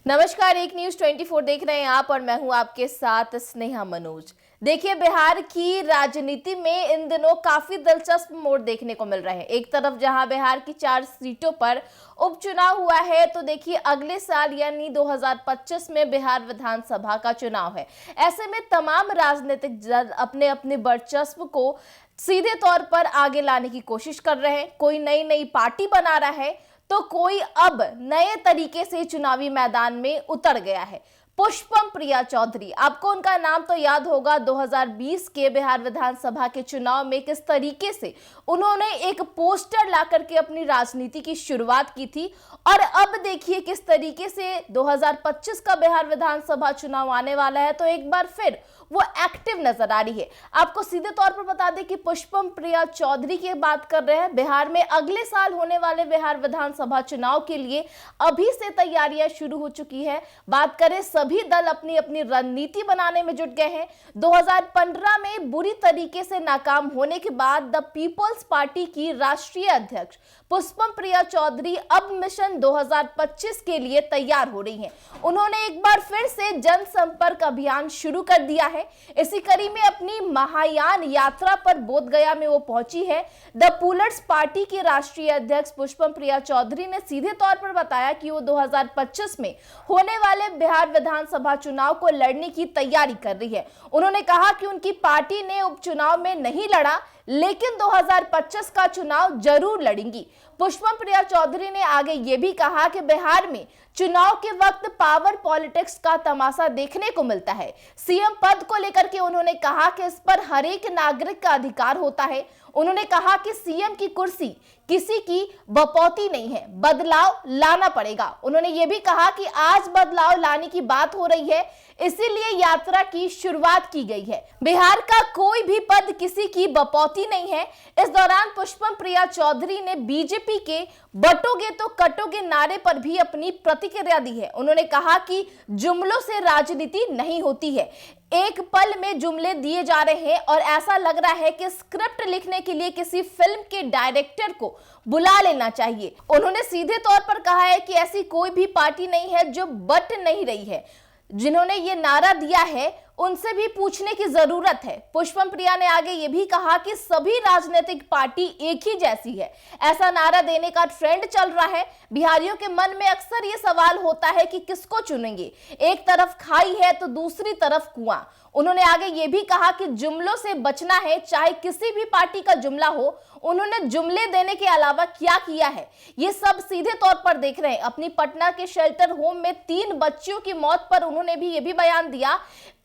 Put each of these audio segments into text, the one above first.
नमस्कार, एक न्यूज 24 देख रहे हैं आप और मैं हूं आपके साथ स्नेहा मनोज। देखिए, बिहार की राजनीति में इन दिनों काफी दिलचस्प मोड़ देखने को मिल रहे हैं। एक तरफ जहां बिहार की 4 सीटों पर उपचुनाव हुआ है, तो देखिए अगले साल यानी 2025 में बिहार विधानसभा का चुनाव है। ऐसे में तमाम राजनीतिक दल अपने अपने वर्चस्व को सीधे तौर पर आगे लाने की कोशिश कर रहे हैं। कोई नई नई पार्टी बना रहा है तो कोई अब नए तरीके से चुनावी मैदान में उतर गया है। पुष्पम प्रिया चौधरी, आपको उनका नाम तो याद होगा। 2020 के बिहार विधानसभा के चुनाव में किस तरीके से उन्होंने एक पोस्टर ला करके अपनी राजनीति की शुरुआत की थी, और अब देखिए किस तरीके से 2025 का बिहार विधानसभा चुनाव आने वाला है तो एक बार फिर वो एक्टिव नजर आ रही है। आपको सीधे तौर पर बता दें कि पुष्पम प्रिया चौधरी की बात कर रहे हैं। बिहार में अगले साल होने वाले बिहार विधानसभा चुनाव के लिए अभी से तैयारियां शुरू हो चुकी है। बात करें, सभी दल अपनी अपनी रणनीति बनाने में जुट गए हैं। 2015 में बुरी तरीके से नाकाम होने के बाद द पीपल्स पार्टी की राष्ट्रीय अध्यक्ष पुष्पम प्रिया चौधरी अब मिशन 2025 के लिए तैयार हो रही हैं। उन्होंने एक बार फिर से जनसंपर्क अभियान शुरू कर दिया है। इसी कड़ी में अपनी महायान यात्रा पर बोधगया में वो पहुंची है। द पुलर्स पार्टी की राष्ट्रीय अध्यक्ष पुष्पम प्रिया चौधरी ने सीधे तौर पर बताया कि वो 2025 में होने वाले बिहार विधानसभा चुनाव को लड़ने की तैयारी कर रही है। उन्होंने कहा कि उनकी पार्टी ने उपचुनाव में नहीं लड़ा, लेकिन 2025 का चुनाव जरूर लड़ेंगी। पुष्पम प्रिया चौधरी ने आगे ये भी कहा कि बिहार में चुनाव के वक्त पावर पॉलिटिक्स का तमाशा देखने को मिलता है। सीएम पद को लेकर के उन्होंने कहा कि इस पर हर एक नागरिक का अधिकार होता है। उन्होंने कहा कि सीएम की कुर्सी किसी की बपौती नहीं है, बदलाव लाना पड़ेगा। उन्होंने ये भी कहा कि आज बदलाव लाने की बात हो रही है, इसीलिए यात्रा की शुरुआत की गई है। बिहार का कोई भी पद किसी की बपौती नहीं है। इस दौरान पुष्पम प्रिया चौधरी ने बीजेपी के बटोगे तो कटोगे नारे पर भी अपनी प्रतिक्रिया दी है। उन्होंने कहा कि जुमलों से राजनीति नहीं होती है, एक पल में जुमले दिए जा रहे हैं और ऐसा लग रहा है कि स्क्रिप्ट लिखने के लिए किसी फिल्म के डायरेक्टर को बुला लेना चाहिए। उन्होंने सीधे तौर पर कहा है कि ऐसी कोई भी पार्टी नहीं है जो बट नहीं रही है। जिन्होंने ये नारा दिया है उनसे भी पूछने की जरूरत है। पुष्पम प्रिया ने आगे ये भी कहा कि सभी राजनीतिक पार्टी एक ही जैसी है। ऐसा नारा देने का ट्रेंड चल रहा है। बिहारियों के मन में अक्सर ये सवाल होता है कि किसको चुनेंगे, एक तरफ खाई है तो दूसरी तरफ कुआं। उन्होंने आगे ये भी कहा कि जुमलों से बचना है, चाहे किसी भी पार्टी का जुमला हो। उन्होंने जुमले देने के अलावा क्या किया है ये सब सीधे तौर पर देख रहे हैं। अपनी पटना के शेल्टर होम में 3 बच्चियों की मौत पर उन्होंने भी ये भी बयान दिया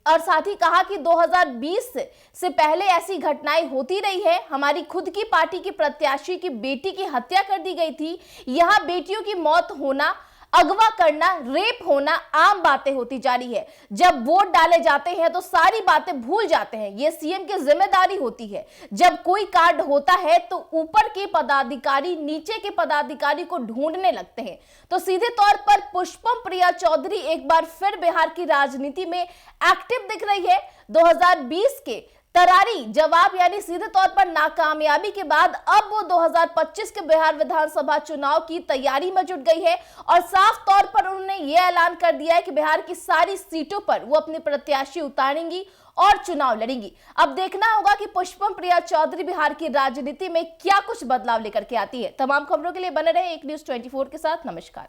और साथ ही कहा कि 2020 से पहले ऐसी घटनाएं होती रही है। हमारी खुद की पार्टी की प्रत्याशी की बेटी की हत्या कर दी गई थी। यहाँ बेटियों की मौत होना, अगवा करना, रेप होना आम बातें होती जा रही है। जब वोट डाले जाते हैं तो सारी बातें भूल जाते हैं, ये सीएम की जिम्मेदारी होती है। जब कोई कार्ड होता है तो ऊपर के पदाधिकारी नीचे के पदाधिकारी को ढूंढने लगते हैं। तो सीधे तौर पर पुष्पम प्रिया चौधरी एक बार फिर बिहार की राजनीति में एक्टिव दिख रही है। 2020 के तरारी जवाब यानी सीधे तौर पर नाकामयाबी के बाद अब वो 2025 के बिहार विधानसभा चुनाव की तैयारी में जुट गई है और साफ तौर पर उन्होंने ये ऐलान कर दिया है कि बिहार की सारी सीटों पर वो अपने प्रत्याशी उतारेंगी और चुनाव लड़ेंगी। अब देखना होगा कि पुष्पम प्रिया चौधरी बिहार की राजनीति में क्या कुछ बदलाव लेकर के आती है। तमाम खबरों के लिए बने रहे एक न्यूज 24 के साथ। नमस्कार।